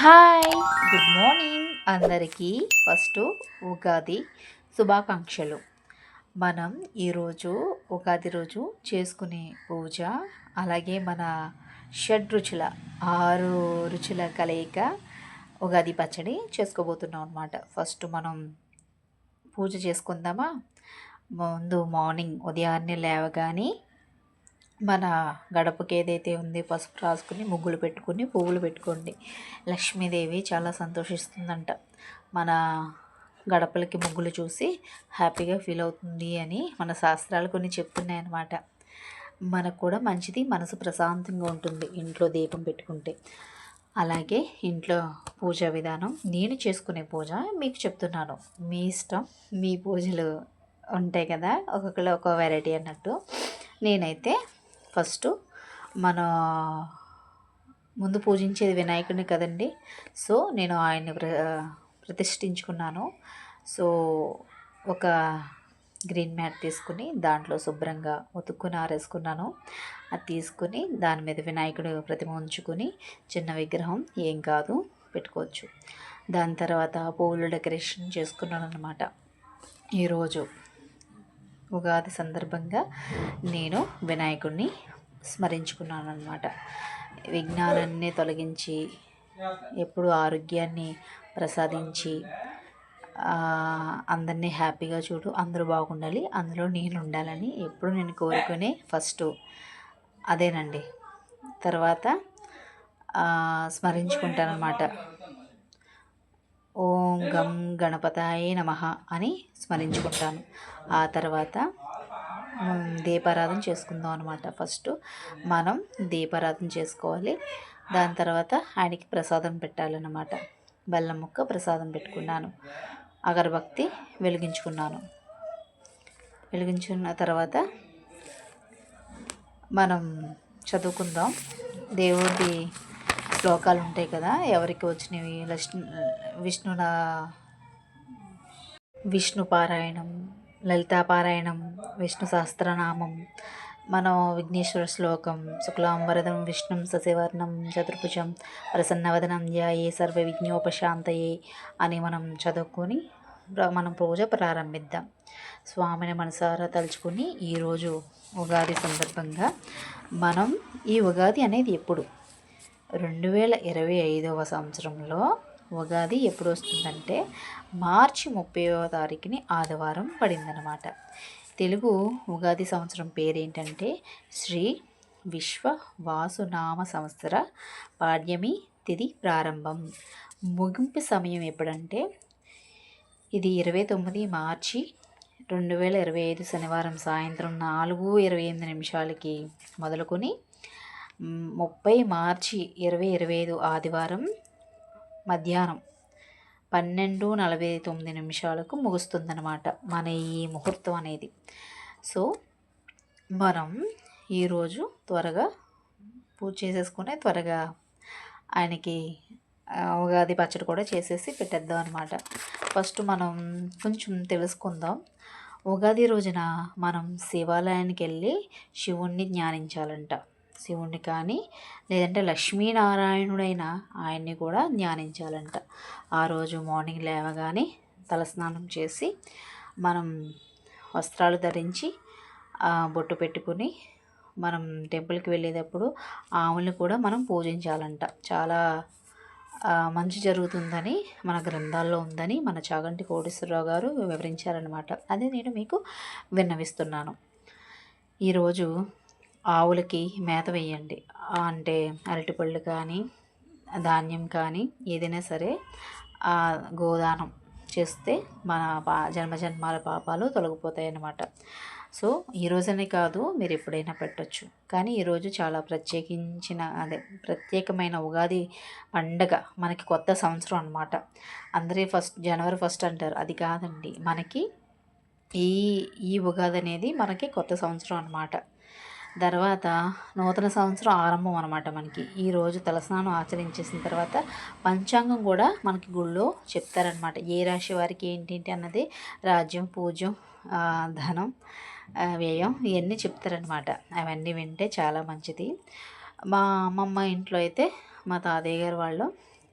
Hi, good morning అందరికీ. First Ugadi శుభాకాంక్షలు. మనం ఈరోజు ఉగాది రోజు చేసుకునే పూజ, అలాగే మన షడ్రుచుల 6 రుచుల కలయిక ఉగాది పచ్చడి చేసుకోబోతున్నాం అనమాట. ఫస్ట్ మనం పూజ చేసుకుందామా? ముందు మార్నింగ్ ఉదయాన్నే లేవగానే మన గడపకి ఏదైతే ఉంది పసుపు రాసుకుని ముగ్గులు పెట్టుకుని పువ్వులు పెట్టుకోండి. లక్ష్మీదేవి చాలా సంతోషిస్తుందంట. మన గడపలకి ముగ్గులు చూసి హ్యాపీగా ఫీల్ అవుతుంది అని మన శాస్త్రాలు కొన్ని చెప్తున్నాయి అన్నమాట. మనకు కూడా మంచిది, మనసు ప్రశాంతంగా ఉంటుంది ఇంట్లో దీపం పెట్టుకుంటే. అలాగే ఇంట్లో పూజా విధానం నేను చేసుకునే పూజ మీకు చెప్తున్నాను. మీ ఇష్టం, మీ పూజలు ఉంటాయి కదా, ఒక్కొక్కరు ఒక వెరైటీ అన్నట్టు. నేనైతే ఫస్ట్ మన ముందు పూజించేది వినాయకుడిని కదండి. సో నేను ఆయన్ని ప్రతిష్ఠించుకున్నాను. సో ఒక గ్రీన్ మ్యాట్ తీసుకుని దాంట్లో శుభ్రంగా ఉతుక్కుని ఆరేసుకున్నాను. అది తీసుకుని దాని మీద వినాయకుడు ప్రతిమ ఉంచుకొని చిన్న విగ్రహం ఏం కాదు పెట్టుకోవచ్చు. దాని తర్వాత పువ్వుల డెకరేషన్ చేసుకున్నాను అన్నమాట. ఈరోజు ఉగాది సందర్భంగా నేను వినాయకుడిని స్మరించుకున్నాను అన్నమాట. విఘ్నాలన్నీ తొలగించి ఎప్పుడు ఆరోగ్యాన్ని ప్రసాదించి అందరినీ హ్యాపీగా చూడు, అందరూ బాగుండాలి, అందులో నేను ఉండాలని ఎప్పుడు నేను కోరుకునే ఫస్ట్ అదేనండి. తర్వాత స్మరించుకుంటానమాట. ఓం గం గణపతాయ నమః అని స్మరించుకుంటాను. ఆ తర్వాత దీపారాధన చేసుకుందాం అనమాట. ఫస్ట్ మనం దీపారాధన చేసుకోవాలి. దాని తర్వాత ఆయనకి ప్రసాదం పెట్టాలన్నమాట. బెల్లం ముక్క ప్రసాదం పెట్టుకున్నాను. అగరబత్తి వెలిగించుకున్నాను. వెలిగించుకున్న తర్వాత మనం చదువుకుందాం. దేవుడి శ్లోకాలు ఉంటాయి కదా, ఎవరికి వచ్చినవి. విష్ణు పారాయణం, లలితా పారాయణం, విష్ణు సహస్రనామం, మనం విఘ్నేశ్వర శ్లోకం, శుక్లాంబరదం విష్ణుం శశివర్ణం చతుర్భుజం ప్రసన్నవదనం ధ్యాయే సర్వ విఘ్నోపశాంతయే అని మనం చదువుకొని మనం పూజ ప్రారంభిద్దాం. స్వామిని మనసారా తలుచుకుని ఈరోజు ఉగాది సందర్భంగా మనం ఈ ఉగాది అనేది ఎప్పుడు 2025వ సంవత్సరంలో ఉగాది ఎప్పుడు వస్తుందంటే మార్చి 30వ తారీఖుని ఆదివారం పడిందనమాట. తెలుగు ఉగాది సంవత్సరం పేరేంటంటే శ్రీ విశ్వవాసునామ సంవత్సర పాడ్యమి తిథి ప్రారంభం. ముగింపు సమయం ఎప్పుడంటే ఇది 29 మార్చి 2025 శనివారం సాయంత్రం 4:28 మొదలుకొని 30 మార్చి 2025 ఆదివారం మధ్యాహ్నం 12:49 ముగుస్తుందన్నమాట మన ఈ ముహూర్తం అనేది. సో మనం ఈరోజు త్వరగా పూజ చేసేసుకుని త్వరగా ఆయనకి ఉగాది పచ్చడి కూడా చేసేసి పెట్టేద్దాం అనమాట. ఫస్ట్ మనం కొంచెం తెలుసుకుందాం. ఉగాది రోజున మనం శివాలయానికి వెళ్ళి శివుణ్ణి ధ్యానించాలంట. శివుణ్ణి కానీ లేదంటే లక్ష్మీనారాయణుడైన ఆయన్ని కూడా ధ్యానించాలంట. ఆ రోజు మార్నింగ్ లేవగానే తలస్నానం చేసి మనం వస్త్రాలు ధరించి బొట్టు పెట్టుకుని మనం టెంపుల్కి వెళ్ళేటప్పుడు ఆవుల్ని కూడా మనం పూజించాలంట. చాలా మంచి జరుగుతుందని మన గ్రంథాల్లో ఉందని మన చాగంటి కోటేశ్వరరావు గారు వివరించారనమాట. అది నేను మీకు విన్నవిస్తున్నాను. ఈరోజు ఆవులకి మేత వేయండి. అంటే అరటిపళ్ళు కానీ ధాన్యం కానీ ఏదైనా సరే గోదానం చేస్తే మన జన్మజన్మాల పాపాలు తొలగిపోతాయి అన్నమాట. సో ఈరోజనే కాదు, మీరు ఎప్పుడైనా పెట్టచ్చు. కానీ ఈరోజు చాలా ప్రత్యేకమైన ఉగాది పండగ, మనకి కొత్త సంవత్సరం అన్నమాట. అందరూ జనవరి 1 అంటారు, అది కాదండి. మనకి ఈ ఉగాది అనేది మనకి కొత్త సంవత్సరం అన్నమాట. తర్వాత నూతన సంవత్సరం ఆరంభం అనమాట మనకి. ఈరోజు తలస్నానం ఆచరించేసిన తర్వాత పంచాంగం కూడా మనకి గుళ్ళో చెప్తారనమాట. ఏ రాశి వారికి ఏంటి అన్నది, రాజ్యం, పూజ్యం, ధనం, వ్యయం, ఇవన్నీ చెప్తారనమాట. అవన్నీ వింటే చాలా మంచిది. మా అమ్మమ్మ ఇంట్లో అయితే మా తాతయ్య గారు వాళ్ళు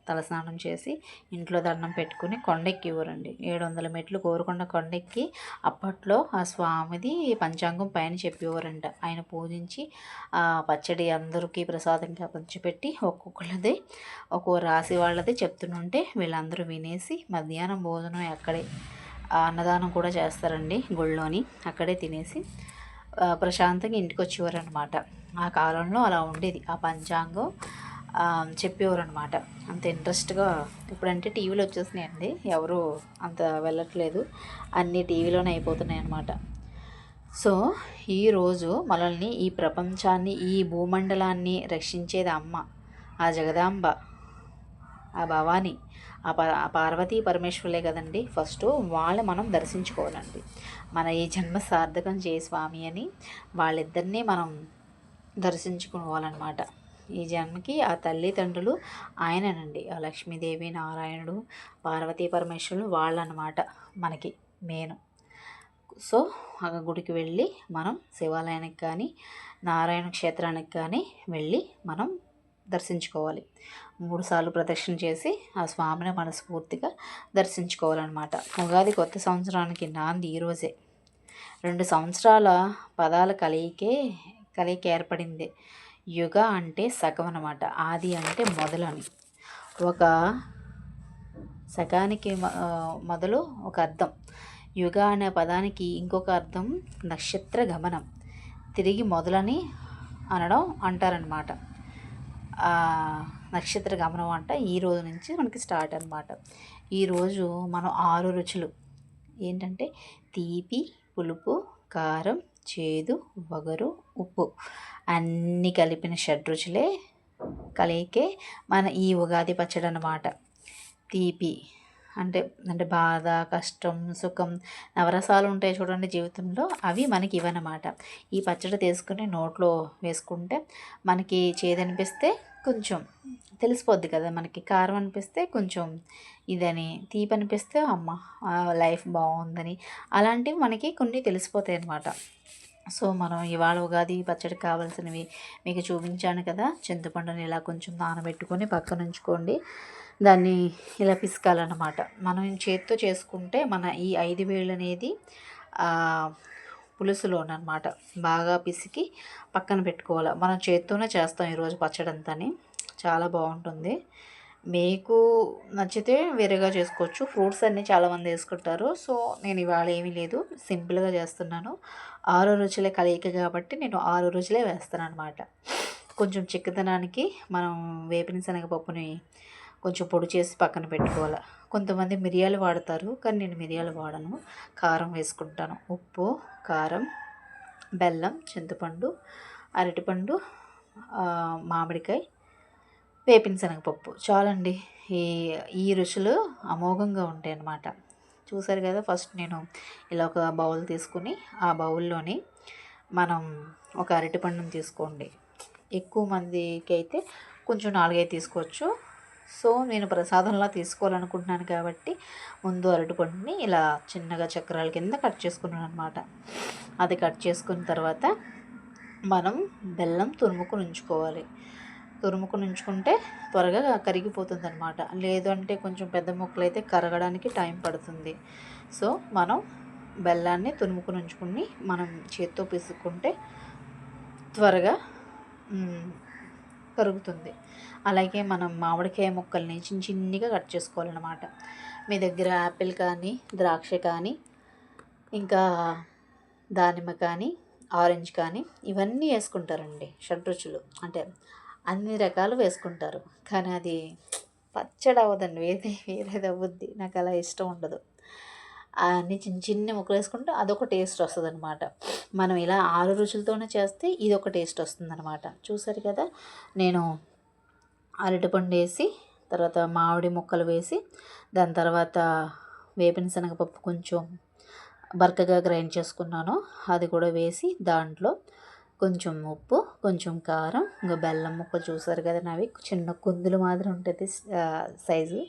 తలస్నానం చేసి ఇంట్లో దండం పెట్టుకుని కొండెక్కివ్వరండి. 700 మెట్లు కోరుకొండ కొండెక్కి అప్పట్లో ఆ స్వామిది పంచాంగం పైన చెప్పేవారంట. ఆయన పూజించి ఆ పచ్చడి అందరికీ ప్రసాదంగా పంచిపెట్టి ఒక్కొక్కళ్ళది ఒక్కో రాశి వాళ్ళది చెప్తుంటే వీళ్ళందరూ వినేసి మధ్యాహ్నం భోజనం అక్కడే అన్నదానం కూడా చేస్తారండి గుళ్ళోని. అక్కడే తినేసి ప్రశాంతంగా ఇంటికి వచ్చేవారు అనమాట. ఆ కాలంలో అలా ఉండేది. ఆ పంచాంగం చెప్పేవారు అనమాట. అంత ఇంట్రెస్ట్గా. ఇప్పుడంటే టీవీలో వచ్చేసినాయండి, ఎవరు అంత వెళ్ళట్లేదు, అన్నీ టీవీలోనే అయిపోతున్నాయి అన్నమాట. సో ఈరోజు మనల్ని, ఈ ప్రపంచాన్ని, ఈ భూమండలాన్ని రక్షించేది అమ్మ, ఆ జగదాంబ, ఆ భవాని, ఆ పార్వతీ పరమేశ్వరులే కదండి. ఫస్ట్ వాళ్ళని మనం దర్శించుకోవాలండి. మన ఈ జన్మ సార్థకం చేయ స్వామి అని వాళ్ళిద్దరినీ మనం దర్శించుకోవాలన్నమాట. ఈ జన్మకి ఆ తల్లిదండ్రులు ఆయననండి. ఆ లక్ష్మీదేవి, నారాయణుడు, పార్వతీ పరమేశ్వరులు వాళ్ళన్నమాట మనకి మెయిన్. సో ఆ గుడికి వెళ్ళి మనం శివాలయానికి కానీ నారాయణ క్షేత్రానికి కానీ వెళ్ళి మనం దర్శించుకోవాలి. 3 సార్లు ప్రదక్షిణ చేసి ఆ స్వామిని మనస్ఫూర్తిగా దర్శించుకోవాలన్నమాట. ఉగాది కొత్త సంవత్సరానికి నాంది ఈరోజే. 2 సంవత్సరాల పదాల కలియిక ఏర్పడింది. యుగ అంటే సగం అన్నమాట. ఆది అంటే మొదలని. ఒక సగానికి మొదలు ఒక అర్థం. యుగ అనే పదానికి ఇంకొక అర్థం నక్షత్ర గమనం, తిరిగి మొదలని అనడం అంటారనమాట. నక్షత్ర గమనం అంట ఈ రోజు నుంచి మనకి స్టార్ట్ అనమాట. ఈరోజు మనం 6 రుచులు ఏంటంటే తీపి, పులుపు, కారం, చేదు, వగరు, ఉప్పు అన్నీ కలిపిన షడ్రుచులే కలిగే మన ఈ ఉగాది పచ్చడి అన్నమాట. తీపి అంటే అంటే బాధ, కష్టం, సుఖం, నవరసాలు ఉంటాయి చూడండి జీవితంలో, అవి మనకి ఇవన్నమాట. ఈ పచ్చడి తీసుకుని నోట్లో వేసుకుంటే మనకి చేదనిపిస్తే కొంచెం తెలిసిపోద్ది కదా మనకి, కారం అనిపిస్తే కొంచెం ఇదని, తీపి అనిపిస్తే అమ్మ లైఫ్ బాగుందని, అలాంటివి మనకి కొన్ని తెలిసిపోతాయి అన్నమాట. సో మనం ఇవాళ ఉగాది పచ్చడికి కావాల్సినవి మీకు చూపించాను కదా. చింతపండుని ఇలా కొంచెం నానబెట్టుకొని పక్కన ఉంచుకోండి. దాన్ని ఇలా పిసకాలన్నమాట. మనం చేత్తో చేసుకుంటే మన ఈ 5 వేళ్ళు అనేది పులుసులోనమాట బాగా పిసికి పక్కన పెట్టుకోవాలి. మనం చేత్తోనే చేస్తాం ఈరోజు పచ్చడి అంతాని. చాలా బాగుంటుంది. మీకు నచ్చితే వేరేగా చేసుకోవచ్చు. ఫ్రూట్స్ అన్నీ చాలామంది వేసుకుంటారు. సో నేను ఇవాళ ఏమీ లేదు, సింపుల్గా చేస్తున్నాను. 6 రుచులే కలయిక కాబట్టి నేను 6 రుచులే వేస్తాను అనమాట. కొంచెం చిక్కదనానికి మనం వేపిన శనగపప్పుని కొంచెం పొడి చేసి పక్కన పెట్టుకోవాలి. కొంతమంది మిరియాలు వాడతారు, కానీ నేను మిరియాలు వాడను. కారం వేసుకుంటాను. ఉప్పు, కారం, బెల్లం, చింతపండు, అరటిపండు, మామిడికాయ, వేపిన శనగపప్పు చాలండి. ఈ ఈ రుచులు అమోఘంగా ఉంటాయి అన్నమాట. చూసారు కదా. ఫస్ట్ నేను ఇలా ఒక బౌల్ తీసుకుని ఆ బౌల్లోని మనం ఒక అరటిపండుని తీసుకోండి. ఎక్కువ మందికి అయితే కొంచెం 4-5 తీసుకోవచ్చు. సో నేను ప్రసాదంలా తీసుకోవాలనుకుంటున్నాను కాబట్టి ముందు అరటిపండుని ఇలా చిన్నగా చక్రాల కింద కట్ చేసుకున్నాను అనమాట. అది కట్ చేసుకున్న తర్వాత మనం బెల్లం తురుముకుని ఉంచుకోవాలి. తురుముకుని ఉంచుకుంటే త్వరగా కరిగిపోతుంది అనమాట. లేదు అంటే కొంచెం పెద్ద ముక్కలు అయితే కరగడానికి టైం పడుతుంది. సో మనం బెల్లాన్ని తురుముకుని ఉంచుకుని మనం చేత్తో పిసుక్కుంటే త్వరగా కరుగుతుంది. అలాగే మనం మామిడికాయ ముక్కల్ని చిన్నగా కట్ చేసుకోవాలన్నమాట. మీ దగ్గర యాపిల్ కానీ, ద్రాక్ష కానీ, ఇంకా దానిమ్మ కానీ, ఆరెంజ్ కానీ ఇవన్నీ వేసుకుంటారండి. షడ్రుచులు అంటే అన్ని రకాలు వేసుకుంటారు. కానీ అది పచ్చడి అవ్వదండి, వేరేది అవ్వద్ది. నాకు అలా ఇష్టం ఉండదు. అన్నీ చిన్న ముక్కలు వేసుకుంటే అదొక టేస్ట్ వస్తుంది అనమాట. మనం ఇలా 6 రుచులతోనే చేస్తే ఇదొక టేస్ట్ వస్తుంది అనమాట. చూసారు కదా. నేను అరటిపండు వేసి, తర్వాత మామిడి ముక్కలు వేసి, దాని తర్వాత వేపిన శనగపప్పు కొంచెం బరకగా గ్రైండ్ చేసుకున్నాను, అది కూడా వేసి దాంట్లో కొంచెం ఉప్పు, కొంచెం కారం, ఇంకా బెల్లం ముక్క చూసారు కదా. నావి చిన్న కుందులు మాదిరి ఉంటుంది సైజు.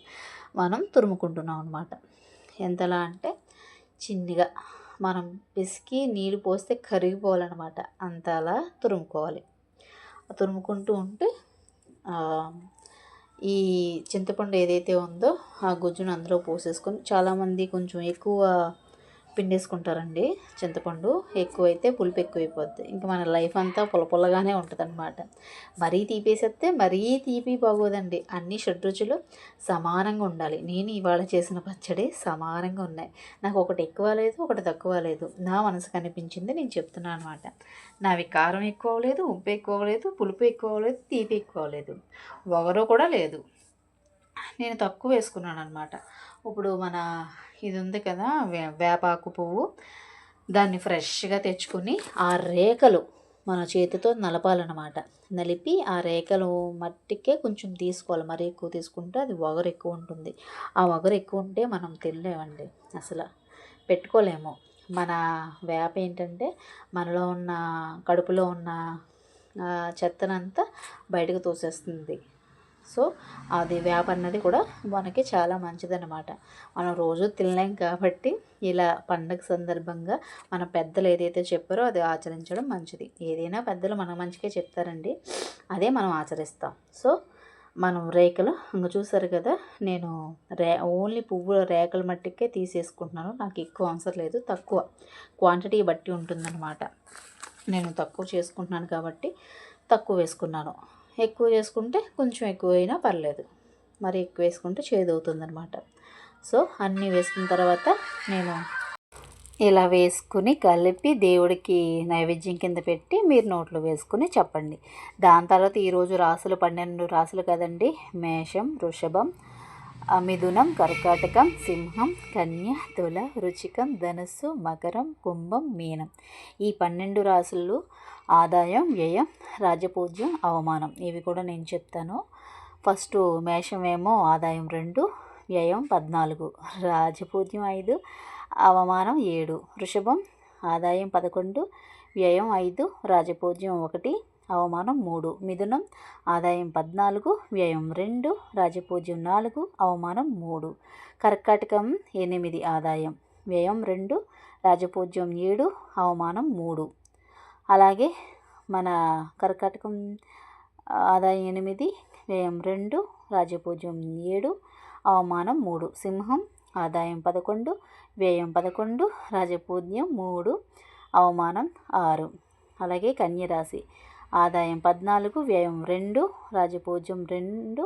మనం తురుముకుంటున్నాం అనమాట. ఎంతలా అంటే చిన్నగా మనం పిసికి నీళ్ళు పోస్తే కరిగిపోవాలన్నమాట. అంతలా తురుముకోవాలి. తురుముకుంటూ ఉంటే ఈ చింతపండు ఏదైతే ఉందో ఆ గుజ్జును అందులో పోసేసుకొని, చాలామంది కొంచెం ఎక్కువ పిండేసుకుంటారండి చింతపండు. ఎక్కువైతే పులుపు ఎక్కువైపోద్ది. ఇంక మన లైఫ్ అంతా పుల్లగానే ఉంటుందన్నమాట. మరీ తీపేసేస్తే మరీ తీపి బాగోదండి. అన్ని షడ్రుచులు సమానంగా ఉండాలి. నేను ఇవాళ చేసిన పచ్చడి సమానంగా ఉన్నాయి. నాకు ఒకటి ఎక్కువ లేదు, ఒకటి తక్కువ లేదు. నా మనసుకు అనిపించింది నేను చెప్తున్నాను అనమాట. నావి కారం ఎక్కువ లేదు, ఉప్పు ఎక్కువ లేదు, పులుపు ఎక్కువ లేదు, తీపి ఎక్కువ లేదు, వగరు కూడా లేదు. నేను తక్కువ వేసుకున్నాను అనమాట. ఇప్పుడు మన ఇది ఉంది కదా, వేపాకు పువ్వు, దాన్ని ఫ్రెష్గా తెచ్చుకుని ఆ రేఖలు మన చేతితో నలపాలన్నమాట. నలిపి ఆ రేఖలు మట్టికే కొంచెం తీసుకోవాలి. మరీ ఎక్కువ తీసుకుంటే అది వగరు ఎక్కువ ఉంటుంది. ఆ వగరు ఎక్కువ ఉంటే మనం తినలేమండి, అసలు పెట్టుకోలేము. మన వేప ఏంటంటే మనలో ఉన్న కడుపులో ఉన్న చెత్తనంతా బయటకు తోసేస్తుంది. సో అది వేప అన్నది కూడా మనకి చాలా మంచిదన్నమాట. మనం రోజు తినలేం కాబట్టి ఇలా పండగ సందర్భంగా మన పెద్దలు ఏదైతే చెప్పారో అది ఆచరించడం మంచిది. ఏదైనా పెద్దలు మన మంచిగా చెప్తారండి, అదే మనం ఆచరిస్తాం. సో మనం రేఖలు ఇంకా చూసారు కదా, నేను ఓన్లీ పువ్వుల రేఖల మట్టికే తీసేసుకుంటున్నాను. నాకు ఎక్కువ అవసరం లేదు, తక్కువ క్వాంటిటీ బట్టి ఉంటుందన్నమాట. నేను తక్కువ చేసుకుంటున్నాను కాబట్టి తక్కువ వేసుకున్నాను. ఎక్కువ చేసుకుంటే కొంచెం ఎక్కువైనా పర్లేదు, మరి ఎక్కువ వేసుకుంటే చేదవుతుందనమాట. సో అన్నీ వేసుకున్న తర్వాత నేను ఇలా వేసుకుని కలిపి దేవుడికి నైవేద్యం కింద పెట్టి మీరు నోట్లో వేసుకుని చెప్పండి. దాని తర్వాత ఈరోజు రాసులు 12 రాసులు కదండి. మేషం, వృషభం, మిథునం, కర్కాటకం, సింహం, కన్య, తుల, వృచ్చికం, ధనుస్సు, మకరం, కుంభం, మీనం. ఈ 12 రాసులు ఆదాయం, వ్యయం, రాజపూజ్యం, అవమానం, ఇవి కూడా నేను చెప్తాను. ఫస్ట్ మేషం ఏమో ఆదాయం 2, వ్యయం 14, రాజపూజ్యం 5, అవమానం 7. వృషభం ఆదాయం 11, వ్యయం 5, రాజపూజ్యం 1, అవమానం 3. మిథునం ఆదాయం 14, వ్యయం 2, రాజపూజ్యం 4, అవమానం 3. కర్కాటకం 8, ఆదాయం, వ్యయం 2, రాజపూజ్యం 7, అవమానం 3. అలాగే మన కర్కాటకం ఆదాయం 8, వ్యయం 2, రాజపూజ్యం 7, అవమానం 3. సింహం ఆదాయం 11, వ్యయం 11, రాజపూజ్యం 3, అవమానం 6. అలాగే కన్యరాశి ఆదాయం 14, వ్యయం 2, రాజపూజ్యం 2,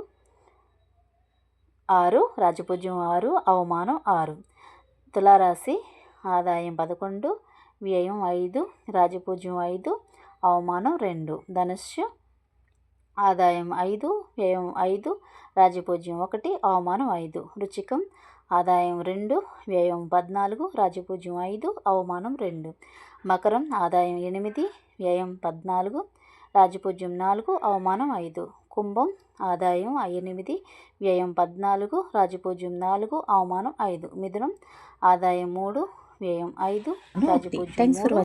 6, రాజపూజ్యం 6, అవమానం 6. తులారాశి ఆదాయం 11, వ్యయం 5, రాజపూజ్యం 5, అవమానం 2. ధనుస్సు ఆదాయం 5, వ్యయం 5, రాజపూజ్యం 1, అవమానం 5. వృచ్చికం ఆదాయం 2, వ్యయం 14, రాజపూజ్యం 5, అవమానం 2. మకరం ఆదాయం 8, వ్యయం 14, రాజపూజ్యం 4, అవమానం 5. కుంభం ఆదాయం 8, వ్యయం 14, రాజపూజ్యం 4, అవమానం 5. మిథునం ఆదాయం 3, వ్యయం 5, రాజపూజ్యం 3.